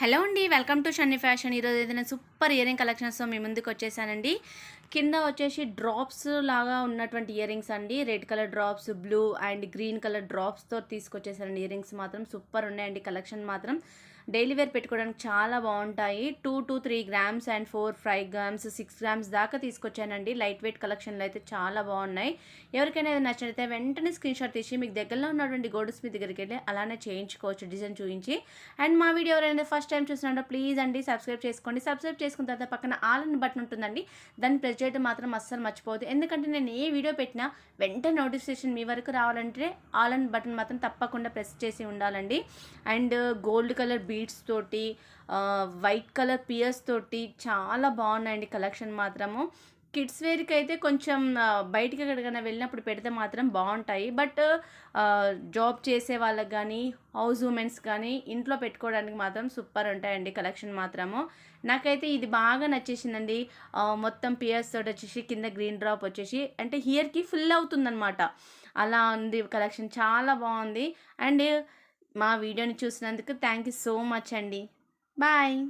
Hello అండి, welcome to Shanni fashion. ఈరోజు ఏదైనా సూపర్ ఇయరింగ్ కలెక్షన్స్తో మీ ముందుకు వచ్చేసానండి. కింద వచ్చేసి డ్రాప్స్ లాగా ఉన్నటువంటి ఇయరింగ్స్ అండి. Red colour drops, blue and green colour డ్రాప్స్తో తీసుకొచ్చేసానండి. ఇయరింగ్స్ మాత్రం సూపర్ ఉన్నాయండి. కలెక్షన్ మాత్రం డైలీ వేర్ పెట్టుకోవడానికి చాలా బాగుంటాయి. 2 to 3 grams and 5 grams 6 grams దాకా తీసుకొచ్చానండి. లైట్ వెయిట్ కలెక్షన్లు అయితే చాలా బాగున్నాయి. ఎవరికైనా ఏదైనా నచ్చితే వెంటనే స్క్రీన్ షాట్ తీసి మీకు దగ్గరలో ఉన్నటువంటి గోల్డ్ స్మిత్ దగ్గరికి వెళ్ళి అలానే చేయించుకోవచ్చు డిజైన్ చూపించి. అండ్ మా వీడియో ఎవరైనా ఫస్ట్ టైం చూసినట్టు ప్లీజ్ అండి సబ్స్క్రైబ్ చేసుకోండి. సబ్స్క్రైబ్ చేసుకున్న తర్వాత పక్కన ఆల్ అని బటన్ ఉంటుందండి. దాన్ని ప్రెస్ చేయడం మాత్రం అస్సలు మర్చిపోవద్దు. ఎందుకంటే నేను ఏ వీడియో పెట్టినా వెంటనే నోటిఫికేషన్ మీ వరకు రావాలంటే ఆల్ అని బటన్ మాత్రం తప్పకుండా ప్రెస్ చేసి ఉండాలండి. అండ్ గోల్డ్ కలర్ బీడ్స్ తోటి, వైట్ కలర్ పియర్స్ తోటి చాలా బాగున్నాయండి కలెక్షన్ మాత్రము. కిడ్స్ వేర్కి అయితే కొంచెం బయటికి ఎక్కడికైనా వెళ్ళినప్పుడు పెడితే మాత్రం బాగుంటాయి. బట్ జాబ్ చేసే వాళ్ళకి కానీ, హౌస్ ఉమెన్స్ కానీ ఇంట్లో పెట్టుకోవడానికి మాత్రం సూపర్ ఉంటాయండి కలెక్షన్ మాత్రము. నాకైతే ఇది బాగా నచ్చేసిందండి. మొత్తం పియర్స్ తోటి వచ్చేసి కింద గ్రీన్ డ్రాప్ వచ్చేసి అంటే హియర్కి ఫుల్ అవుతుందన్నమాట. అలా ఉంది కలెక్షన్, చాలా బాగుంది. అండ్ మా వీడియోని చూసినందుకు థ్యాంక్ యూ సో మచ్ అండి. బాయ్.